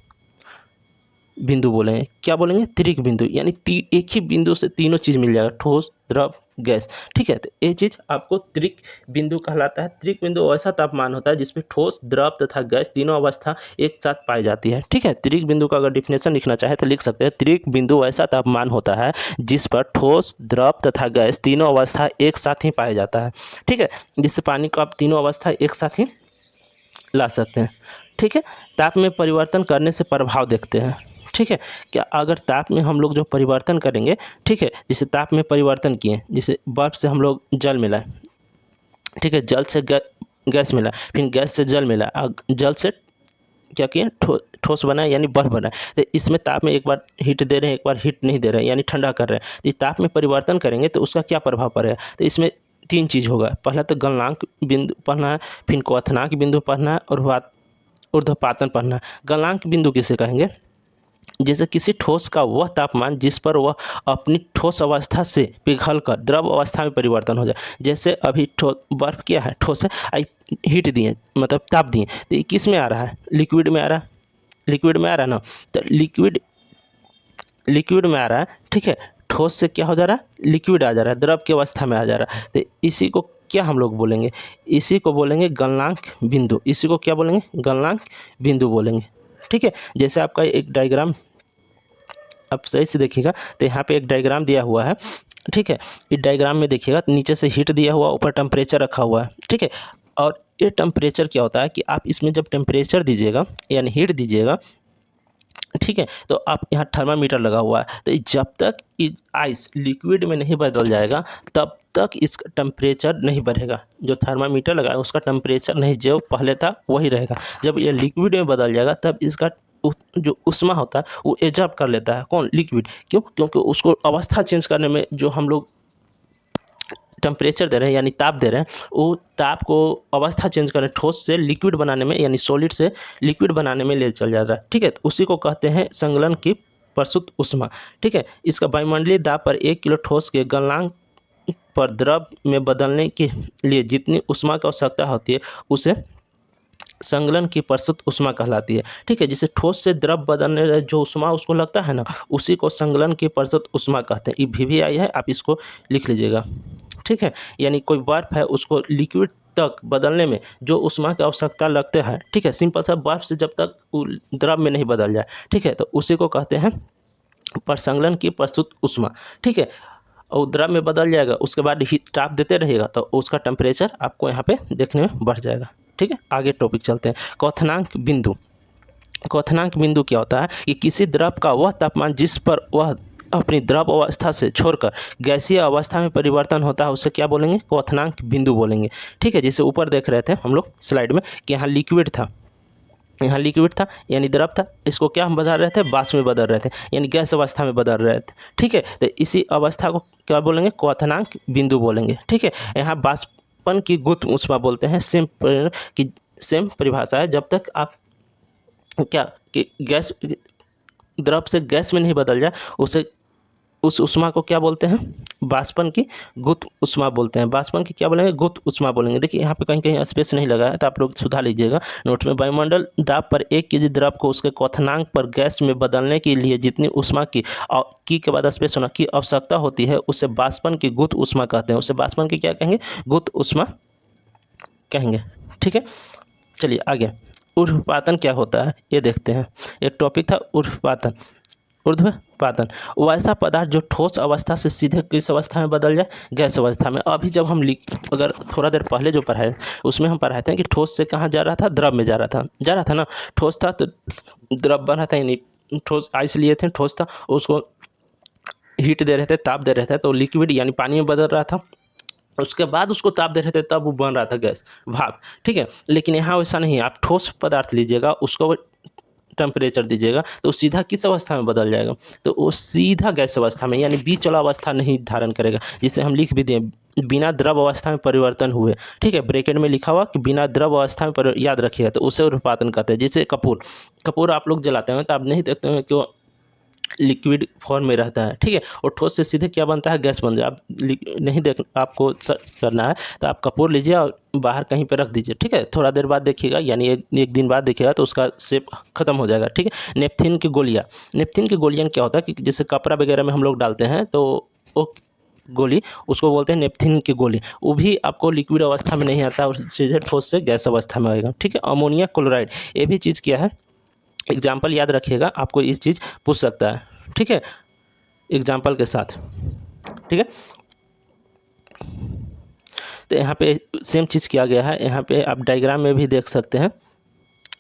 बिंदु बोलेंगे। क्या बोलेंगे? त्रिक बिंदु। यानी एक ही बिंदु से तीनों चीज़ मिल जाएगा, ठोस, द्रव, गैस। ठीक है, तो ये चीज़ आपको त्रिक बिंदु कहलाता है। त्रिक बिंदु ऐसा तापमान होता है जिसमें ठोस, द्रव तथा गैस तीनों अवस्था एक साथ पाई जाती है। ठीक है, त्रिक बिंदु का अगर डिफिनेशन लिखना चाहे तो लिख सकते हैं, त्रिक बिंदु ऐसा तापमान होता है जिस पर ठोस, द्रव तथा गैस तीनों अवस्था एक साथ ही पाया जाता है। ठीक है, जिससे पानी को आप तीनों अवस्था एक साथ ही ला सकते हैं। ठीक है, ताप में परिवर्तन करने से प्रभाव देखते हैं। ठीक है, क्या अगर ताप में हम लोग जो परिवर्तन करेंगे, ठीक है, जैसे ताप में परिवर्तन किए, जैसे बर्फ से हम लोग जल मिलाए, ठीक है, जल से गैस मिला, फिर गैस से जल मिला, जल से क्या किए? ठोस बनाए यानी बर्फ बनाए। तो इसमें ताप में एक बार हीट दे रहे हैं, एक बार हीट नहीं दे रहे हैं, यानी ठंडा कर रहे हैं। तो ताप में परिवर्तन करेंगे तो उसका क्या प्रभाव पड़ेगा? तो इसमें तीन चीज़ होगा। पहला तो गलनांक बिंदु पढ़ना है, फिर क्वथनांक बिंदु पढ़ना है और ऊर्ध्वपातन पढ़ना है। गलनांक बिंदु किसे कहेंगे? जैसे किसी ठोस का वह तापमान जिस पर वह अपनी ठोस अवस्था से पिघलकर द्रव अवस्था में परिवर्तन हो जाए। जैसे अभी बर्फ क्या है? ठोस है, हीट दिए मतलब ताप दिए, तो ये किस में आ रहा है? लिक्विड में आ रहा है। लिक्विड में आ रहा है ना, तो लिक्विड में आ रहा है। ठीक है, ठोस से क्या हो जा रहा है? लिक्विड आ जा रहा है, द्रव की अवस्था में आ जा रहा है। तो इसी को क्या हम लोग बोलेंगे? इसी को बोलेंगे गलनांक बिंदु। इसी को क्या बोलेंगे? गलनांक बिंदु बोलेंगे। ठीक है, जैसे आपका एक डायग्राम आप सही से देखिएगा, तो यहाँ पे एक डायग्राम दिया हुआ है। ठीक है, इस डायग्राम में देखिएगा, नीचे से हीट दिया हुआ, ऊपर टेम्परेचर रखा हुआ है। ठीक है, और ये टेम्परेचर क्या होता है कि आप इसमें जब टेम्परेचर दीजिएगा यानी हीट दीजिएगा, ठीक है, तो आप यहाँ थर्मामीटर लगा हुआ है, तो जब तक आइस लिक्विड में नहीं बदल जाएगा तब तक इसका टेम्परेचर नहीं बढ़ेगा। जो थर्मामीटर लगा है उसका टेम्परेचर नहीं, जो पहले था वही रहेगा। जब ये लिक्विड में बदल जाएगा तब इसका जो ऊष्मा होता है वो एब्जॉर्ब कर लेता है। कौन? लिक्विड। क्यों? क्योंकि उसको अवस्था चेंज करने में जो हम लोग टेम्परेचर दे रहे हैं यानी ताप दे रहे हैं, वो ताप को अवस्था चेंज करने, ठोस से लिक्विड बनाने में यानी सॉलिड से लिक्विड बनाने में ले चल जाता है। ठीक है, तो उसी को कहते हैं संगलन की प्रस्तुत ऊष्मा। ठीक है, इसका वायुमंडलीय दाब पर 1 किलो ठोस के गलनांक पर द्रव में बदलने के लिए जितनी ऊष्मा की आवश्यकता होती है उसे संगलन की प्रस्तुत ऊष्मा कहलाती है। ठीक है, जिसे ठोस से द्रव बदलने जो ऊष्मा उसको लगता है ना, उसी को संगलन की प्रस्तुत ऊष्मा कहते हैं। ये VVI है, आप इसको लिख लीजिएगा। ठीक है, यानी कोई बर्फ है उसको लिक्विड तक बदलने में जो ऊष्मा की आवश्यकता लगते हैं। ठीक है, सिंपल सा बर्फ से जब तक द्रव में नहीं बदल जाए। ठीक है, तो उसी को कहते हैं प्रसंगलन की प्रस्तुत ऊष्मा। ठीक है, और द्रव में बदल जाएगा, उसके बाद हीट ताप देते रहिएगा तो उसका टेम्परेचर आपको यहाँ पे देखने में बढ़ जाएगा। ठीक है, आगे टॉपिक चलते हैं। क्वथनांक बिंदु। क्वथनांक बिंदु क्या होता है कि किसी द्रव का वह तापमान जिस पर वह अपनी द्रव अवस्था से छोड़कर गैसीय अवस्था में परिवर्तन होता है उसे क्या बोलेंगे? क्वथनांक बिंदु बोलेंगे। ठीक है, जैसे ऊपर देख रहे थे हम लोग स्लाइड में कि यहाँ लिक्विड था, यहाँ लिक्विड था यानी द्रव था, इसको क्या हम बदल रहे थे? वाष्प में बदल रहे थे यानी गैस अवस्था में बदल रहे थे। ठीक है, तो इसी अवस्था को क्या बोलेंगे? क्वथनांक बिंदु बोलेंगे। ठीक है, यहाँ वाष्पन की गुप्त ऊष्मा बोलते हैं। सेम परिभाषा है। जब तक आप क्या कि गैस द्रव से गैस में नहीं बदल जाए उस ऊष्मा को क्या बोलते हैं? वाष्पन की गुप्त ऊष्मा बोलते हैं। वाष्पन की क्या बोलेंगे? गुप्त ऊष्मा बोलेंगे। देखिए यहाँ पे कहीं कहीं स्पेस नहीं लगा है तो आप लोग सुधार लीजिएगा नोट में। वायुमंडल दाब पर 1 kg द्रव को उसके क्वथनांक पर गैस में बदलने के लिए जितनी ऊष्मा की के बाद स्पेस होना की आवश्यकता होती है उसे वाष्पन की गुप्त ऊष्मा कहते हैं। उसे वाष्पन की क्या कहेंगे? गुप्त ऊष्मा कहेंगे। ठीक है, चलिए आगे। ऊर्ध्वपातन क्या होता है ये देखते हैं। एक टॉपिक था ऊर्ध्वपातन। ऊर्ध्वपातन वो ऐसा पदार्थ जो ठोस अवस्था से सीधे किस अवस्था में बदल जाए? गैस अवस्था में। अभी जब हम अगर थोड़ा देर पहले जो पढ़ाए उसमें हम पढ़ाए थे कि ठोस से कहाँ जा रहा था? द्रव में जा रहा था ना। ठोस था तो द्रव बना था, यानी ठोस आइस लिए थे, ठोस था, उसको हीट दे रहे थे, ताप दे रहे थे, तो लिक्विड यानी पानी में बदल रहा था। उसके बाद उसको ताप दे रहे थे तब वो बन रहा था गैस, भाप। ठीक है, लेकिन यहाँ वैसा नहीं है। आप ठोस पदार्थ लीजिएगा, उसको टेम्परेचर दीजिएगा तो सीधा किस अवस्था में बदल जाएगा? तो वो सीधा गैस अवस्था में, यानी बीच वाला अवस्था नहीं धारण करेगा, जिसे हम लिख भी दें बिना द्रव अवस्था में परिवर्तन हुए। ठीक है, ब्रैकेट में लिखा हुआ कि बिना द्रव अवस्था में याद रखिएगा, तो उसे ऊर्ध्वपातन कहते हैं। जैसे कपूर आप लोग जलाते हैं तो आप नहीं देखते हैं कि वो लिक्विड फॉर्म में रहता है। ठीक है, और ठोस से सीधे क्या बनता है? गैस बन जाए। आप नहीं देख, आपको सर्च करना है तो आप कपूर लीजिए और बाहर कहीं पे रख दीजिए। ठीक है, थोड़ा देर बाद देखिएगा, यानी एक दिन बाद देखिएगा तो उसका शेप खत्म हो जाएगा। ठीक है, नेपथिन की गोलियाँ। नेपथिन की गोलियाँ क्या होता है कि जैसे कपड़ा वगैरह में हम लोग डालते हैं तो वो गोली उसको बोलते हैं नेपथिन की गोली। वो भी आपको लिक्विड अवस्था में नहीं आता और सीधे ठोस से गैस अवस्था में आएगा। ठीक है, अमोनिया क्लोराइड, ये भी चीज़ क्या है? एग्जाम्पल याद रखिएगा, आपको इस चीज़ पूछ सकता है। ठीक है, एग्जाम्पल के साथ। ठीक है, तो यहाँ पे सेम चीज़ किया गया है। यहाँ पे आप डायग्राम में भी देख सकते हैं।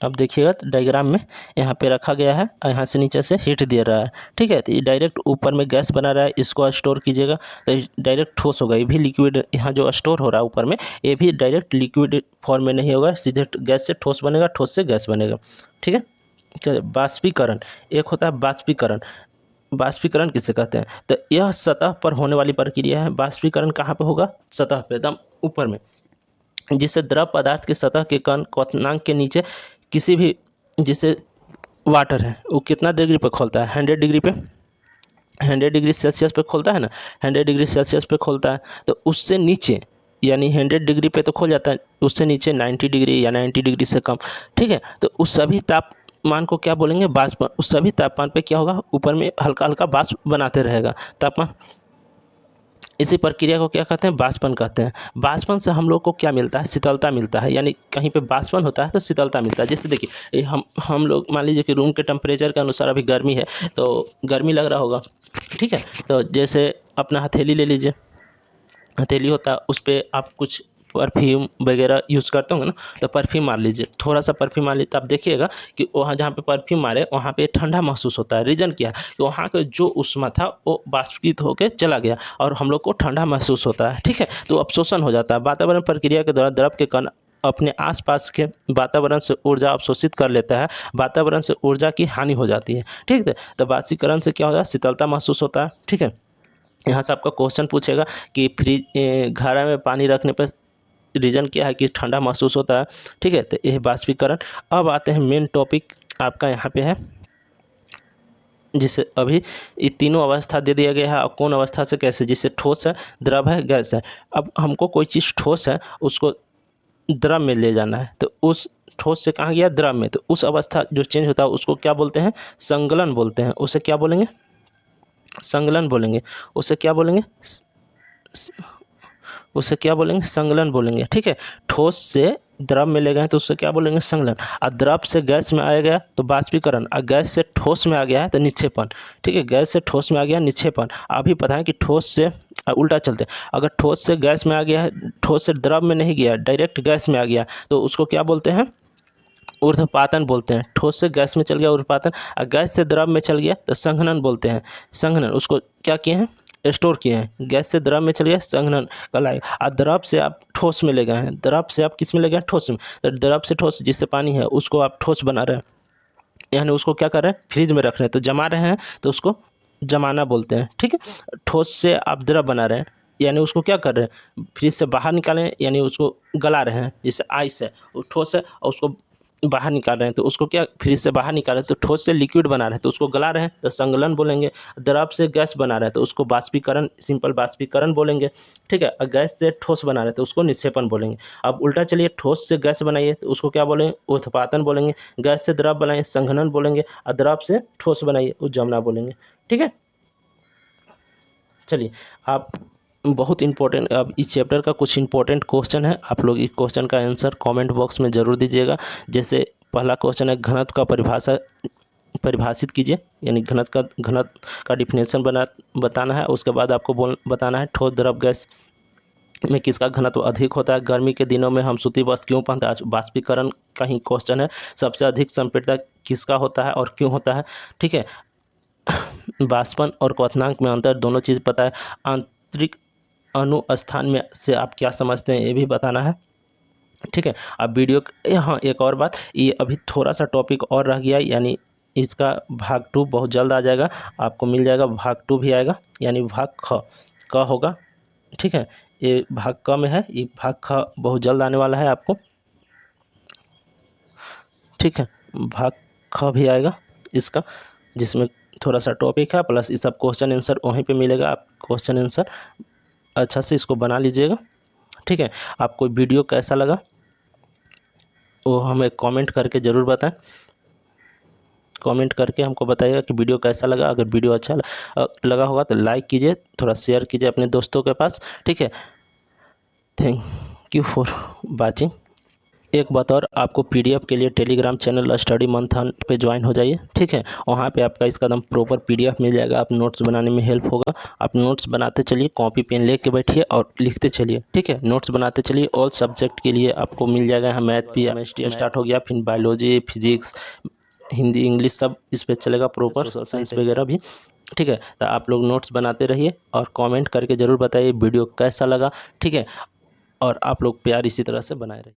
अब देखिएगा तो डायग्राम में यहाँ पे रखा गया है और यहाँ से नीचे से हीट दे रहा है। ठीक है, तो ये डायरेक्ट ऊपर में गैस बना रहा है, इसको स्टोर कीजिएगा तो डायरेक्ट ठोस होगा। ये भी लिक्विड यहाँ जो स्टोर हो रहा है ऊपर में, ये भी डायरेक्ट लिक्विड फॉर्म में नहीं होगा, सीधे गैस से ठोस बनेगा, ठोस से गैस बनेगा। ठीक है, चलिए बाष्पीकरण। एक होता है बाष्पीकरण। बाष्पीकरण किसे कहते हैं? तो यह सतह पर होने वाली प्रक्रिया है। बाष्पीकरण कहाँ पे होगा? सतह पे, एकदम ऊपर में, जिससे द्रव पदार्थ की सतह के कण क्वथनांक के नीचे किसी भी, जैसे वाटर है वो कितना डिग्री पे खोलता है? 100 डिग्री पे, 100 डिग्री सेल्सियस पे खोलता है ना, 100 डिग्री सेल्सियस पे खोलता है। तो उससे नीचे यानी 100 डिग्री पे तो खोल जाता है, उससे नीचे 90 डिग्री या 90 डिग्री से कम। ठीक है, तो उस सभी तापमान को क्या बोलेंगे? वाष्प। उस सभी तापमान पे क्या होगा? ऊपर में हल्का हल्का वाष्प बनाते रहेगा तापमान। इसी प्रक्रिया को क्या कहते हैं? वाष्पन कहते हैं। वाष्पन से हम लोग को क्या मिलता है? शीतलता मिलता है, यानी कहीं पे वाष्पन होता है तो शीतलता मिलता है। जैसे देखिए हम लोग मान लीजिए कि रूम के टेम्परेचर के अनुसार अभी गर्मी है तो गर्मी लग रहा होगा। ठीक है, तो जैसे अपना हथेली ले लीजिए, हथेली होता है, उस पर आप कुछ परफ्यूम वगैरह यूज़ करते होंगे ना, तो परफ्यूम मार लीजिए, थोड़ा सा परफ्यूम मार लीजिए, तो आप देखिएगा कि वहाँ जहाँ पे परफ्यूम मारे वहाँ पे ठंडा महसूस होता है। रीज़न क्या है कि वहाँ का जो ऊष्मा था वो बाष्पीत होकर चला गया और हम लोग को ठंडा महसूस होता है। ठीक है, तो अवशोषण हो जाता है। वातावरण प्रक्रिया के दौरान द्रव के कण अपने आसपास के वातावरण से ऊर्जा अवशोषित कर लेता है, वातावरण से ऊर्जा की हानि हो जाती है। ठीक है, तो बाष्पीकरण से क्या होता है, शीतलता महसूस होता है। ठीक है, यहाँ से आपका क्वेश्चन पूछेगा कि फ्रिज घड़ा में पानी रखने पर रीज़न क्या है कि ठंडा महसूस होता है। ठीक है, तो यह बाष्पीकरण। अब आते हैं मेन टॉपिक आपका यहाँ पे है, जिसे अभी ये तीनों अवस्था दे दिया गया है और कौन अवस्था से कैसे, जिससे ठोस है, द्रव है, गैस है। अब हमको कोई चीज़ ठोस है उसको द्रव में ले जाना है, तो उस ठोस से कहाँ गया, द्रव में, तो उस अवस्था जो चेंज होता है उसको क्या बोलते हैं, संगलन बोलते हैं। उसे क्या बोलेंगे, संगलन बोलेंगे। उसे क्या बोलेंगे, उसे क्या बोलेंगे, संगलन बोलेंगे। ठीक है, ठोस से द्रव में ले गए तो उससे क्या बोलेंगे, संगलन। और द्रव से गैस में आ गया तो बाष्पीकरण, और गैस से ठोस में आ गया है तो निक्षेपण। ठीक है, गैस से ठोस में आ गया निक्षेपण। अभी पता है कि ठोस से उल्टा चलते हैं, अगर ठोस से गैस में आ गया है, ठोस से द्रव में नहीं गया, डायरेक्ट गैस में आ गया, तो उसको क्या बोलते हैं, ऊर्ध्वपातन बोलते हैं। ठोस से गैस में चल गया ऊर्ध्वपातन, और गैस से द्रव में चल गया तो संघनन बोलते हैं। संघनन, उसको क्या किए हैं, स्टोर किए हैं। गैस से द्रव में चल गया, संघनन कहलाएगा। और द्रव से आप ठोस में ले गए हैं, द्रव से आप किस में ले गए हैं, ठोस में। तो द्रव से ठोस, जिससे पानी है उसको आप ठोस बना रहे हैं, यानी उसको क्या कर रहे हैं, फ्रिज में रख रहे हैं, तो जमा रहे हैं, तो उसको जमाना बोलते हैं। ठीक है, ठोस से आप द्रव बना रहे हैं, यानी उसको क्या कर रहे हैं, फ्रिज से बाहर निकालें, यानी उसको गला रहे हैं। जैसे आइस है, वो ठोस है और उसको बाहर निकाल रहे हैं, तो उसको क्या, फ्रिज से बाहर निकाल रहे हैं, तो ठोस से लिक्विड बना रहे हैं तो उसको गला रहे हैं, तो संगलन बोलेंगे। द्रव से गैस बना रहे हैं तो उसको बाष्पीकरण, सिंपल बाष्पीकरण बोलेंगे। ठीक है, और गैस से ठोस बना रहे हैं तो उसको निक्षेपण बोलेंगे। अब उल्टा चलिए, ठोस से गैस बनाइए तो उसको क्या बोलेंगे, ऊर्ध्वपातन बोलेंगे। गैस से द्रव बनाइए, संघनन बोलेंगे। और द्रव से ठोस बनाइए, उज्जमना बोलेंगे। ठीक है, चलिए आप बहुत इंपॉर्टेंट, अब इस चैप्टर का कुछ इंपॉर्टेंट क्वेश्चन है, आप लोग इस क्वेश्चन का आंसर कमेंट बॉक्स में ज़रूर दीजिएगा। जैसे पहला क्वेश्चन है, घनत्व का परिभाषित कीजिए, यानी घनत्व का डिफिनेशन बताना है। उसके बाद आपको बताना है ठोस द्रव गैस में किसका घनत्व अधिक होता है। गर्मी के दिनों में हम सूती वस्त्र क्यों पहनते हैं, बाष्पीकरण का ही क्वेश्चन है। सबसे अधिक संपीड़ित किसका होता है और क्यों होता है। ठीक है, बाष्पन और क्वथनांक में अंतर, दोनों चीज़ पता है। आंतरिक अनुस्थान में से आप क्या समझते हैं, ये भी बताना है। ठीक है, अब वीडियो, हाँ एक और बात, ये अभी थोड़ा सा टॉपिक और रह गया, यानी इसका भाग 2 बहुत जल्द आ जाएगा, आपको मिल जाएगा। भाग 2 भी आएगा, यानी भाग ख का होगा। ठीक है, ये भाग क में है, ये भाग ख बहुत जल्द आने वाला है आपको। ठीक है, भाग ख भी आएगा इसका, जिसमें थोड़ा सा टॉपिक है प्लस ये सब क्वेश्चन आंसर वहीं पे मिलेगा। आप क्वेश्चन आंसर अच्छा से इसको बना लीजिएगा। ठीक है, आपको वीडियो कैसा लगा वो हमें कमेंट करके ज़रूर बताएं। कमेंट करके हमको बताइएगा कि वीडियो कैसा लगा। अगर वीडियो अच्छा लगा होगा तो लाइक कीजिए, थोड़ा शेयर कीजिए अपने दोस्तों के पास। ठीक है, थैंक यू फॉर वाचिंग। एक बात और, आपको पीडीएफ के लिए टेलीग्राम चैनल स्टडी मंथन पे ज्वाइन हो जाइए। ठीक है, वहाँ पे आपका इसका एकदम प्रॉपर पीडीएफ मिल जाएगा, आप नोट्स बनाने में हेल्प होगा। आप नोट्स बनाते चलिए, कॉपी पेन लेके बैठिए और लिखते चलिए। ठीक है, नोट्स बनाते चलिए। ऑल सब्जेक्ट के लिए आपको मिल जाएगा, यहाँ मैथ भी, केमिस्ट्री स्टार्ट हो गया, फिर बायोलॉजी, फिजिक्स, हिंदी, इंग्लिश सब इस पर चलेगा प्रॉपर, साइंस वगैरह भी। ठीक है, तो आप लोग नोट्स बनाते रहिए और कमेंट करके ज़रूर बताइए वीडियो कैसा लगा। ठीक है, और आप लोग प्यार इसी तरह से बनाए रहिए।